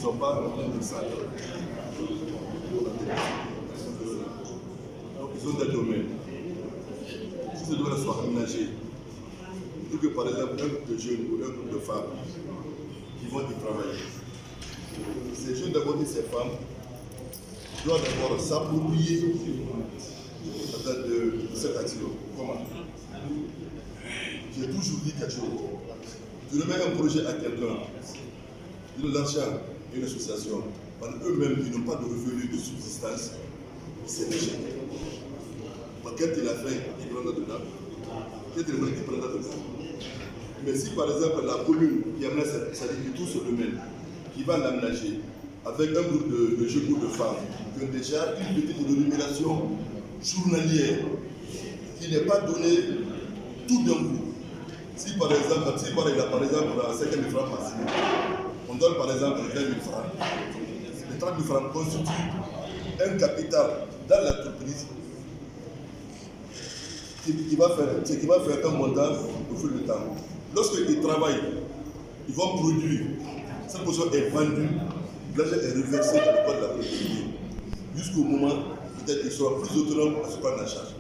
sont pas de ça. Donc ils ont des domaines. Si ce domaine soit aménagé, pour que par exemple un groupe de jeunes ou un groupe de femmes qui vont y travailler, ces jeunes d'abord et ces femmes doivent d'abord s'approprier de cette action. Comment? J'ai toujours dit quelque chose. Tu remets un projet à quelqu'un, tu le lances à une association, par eux-mêmes, ils n'ont pas de revenus de subsistance, c'est l'échec. Quand il a fait, il prendra dedans. Quand il a fait, il prendra dedans. Mais si par exemple la commune qui amène tout ce domaine, qui va l'aménager avec un groupe de jeunes ou de femmes qui ont déjà une petite rémunération journalière qui n'est pas donnée tout d'un coup. Si par exemple, il a par exemple 50 000 francs par semaine, on donne par exemple 20 000 francs. Les 30 000 francs constituent un capital dans l'entreprise qui va faire un montant au fil du temps. Lorsqu'ils travaillent, ils vont produire, cette position est vendue, l'argent est reversé dans le code de la propriété. Jusqu'au moment, peut-être qu'ils seront plus autonomes à se prendre en charge.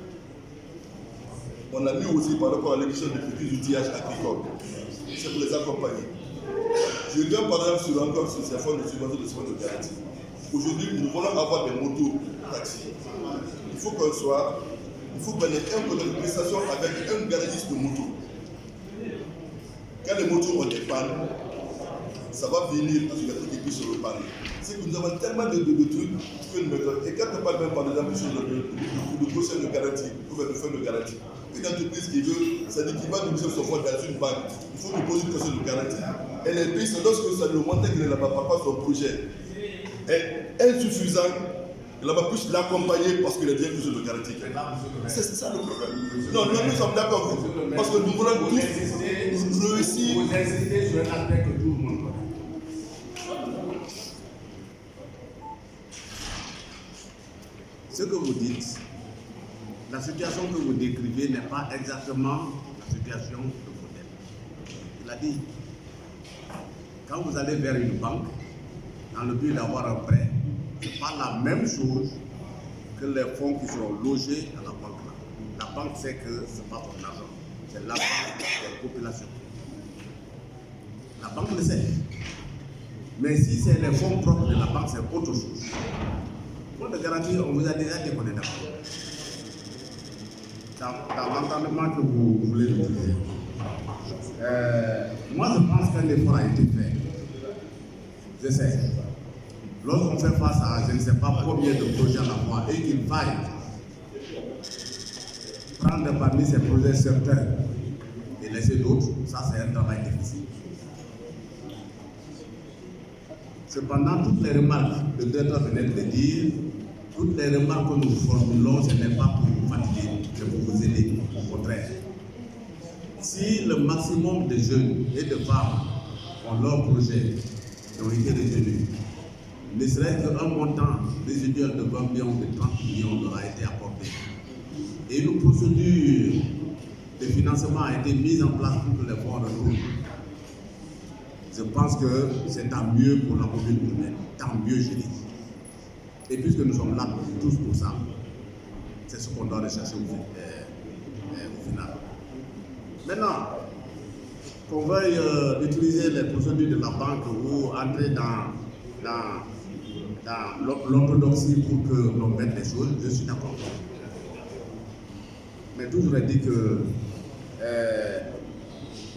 On a mis aussi par rapport à l'émission de petits outillages agricoles. C'est pour les accompagner. Je viens par exemple encore sur ces fonds de subvention de garantie. Aujourd'hui, nous voulons avoir des motos taxis. Il faut qu'on ait un code de prestation avec un garagiste de moto. Quand les motos ont des pannes, ça va venir parce qu'il y a tout qui puisse se reparler. C'est que nous avons tellement de trucs que nous mettons. Et quand on parle même par exemple sur le dossier de garantie, ou le fonds de garantie, une entreprise qui veut, c'est-à-dire qu'il va déposer son fonds dans une banque, il faut déposer une question de garantie. Et les pays, c'est lorsque ça le montant qu'il n'a pas son projet est insuffisant, il va plus l'accompagner parce qu'il a déjà une question de garantie. C'est ça le problème. Non, nous sommes d'accord, parce que nous voulons tous réussir. Vous insistez sur un aspect que tout le monde connaît. Ce que vous dites, la situation que vous décrivez n'est pas exactement la situation de modèle. Il a dit, quand vous allez vers une banque, dans le but d'avoir un prêt, ce n'est pas la même chose que les fonds qui seront logés à la banque. La banque sait que ce n'est pas son argent, c'est l'argent de la population. La banque le sait. Mais si c'est les fonds propres de la banque, c'est autre chose. Pour de garantie, on vous a déjà dit qu'on est d'accord. Dans l'entendement que vous voulez utiliser. Moi, je pense qu'un effort a été fait. Je sais. Lorsqu'on fait face à je ne sais pas combien de projets à la fois et qu'il faille prendre parmi ces projets certains et laisser d'autres, ça c'est un travail difficile. Cependant, toutes les remarques que le directeur venait de dire, toutes les remarques que nous formulons, ce n'est pas pour vous fatiguer, c'est pour vous aider, au contraire. Si le maximum de jeunes et de femmes ont leurs projets qui ont été retenus, ne serait-ce qu'un montant résiduel de 20 millions ou de 30 millions aura été apporté. Et une procédure de financement a été mise en place pour que les fonds retrouvent. Je pense que c'est tant mieux pour la commune humaine, tant mieux je dis. Et puisque nous sommes là tous pour ça, c'est ce qu'on doit rechercher au final. Maintenant, qu'on veuille utiliser les procédures de la banque ou entrer dans l'orthodoxie pour que l'on mette les choses, je suis d'accord. Mais toujours dit que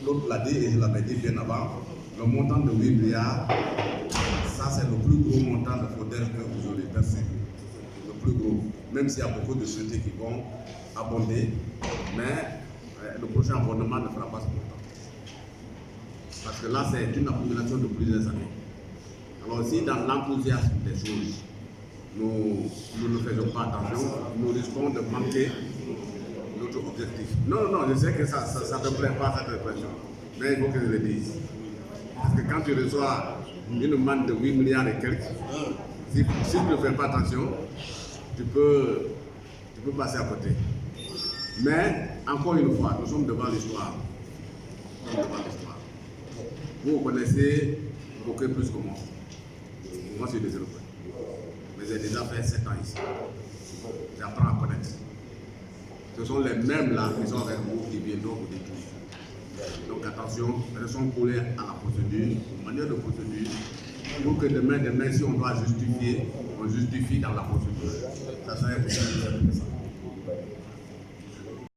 l'autre l'a dit et je l'avais dit bien avant, le montant de 8 milliards, ça c'est le plus gros montant de faudeur que vous aurez perçu. Le plus gros. Même s'il y a beaucoup de sociétés qui vont abonder, mais le prochain abondement ne fera pas ce montant. Parce que là, c'est une accumulation de plusieurs années. Alors si dans l'enthousiasme des choses, nous ne faisons pas attention, nous risquons de manquer notre objectif. Non, je sais que ça ne te plaît pas cette expression, mais il faut que je le dise. Parce que quand tu reçois une manne de 8 milliards et quelques, si tu ne fais pas attention, tu peux passer à côté. Mais, encore une fois, nous sommes devant l'histoire. Vous connaissez beaucoup plus que moi. Moi, je suis des Européens. Mais j'ai déjà fait 7 ans ici. J'apprends à connaître. Ce sont les mêmes là qui sont avec vous qui viendront vous détruire. Donc attention, restons collés à la procédure, aux manières de procédure, pour que demain, si on doit justifier, on justifie dans la procédure. Ça serait possible de faire ça.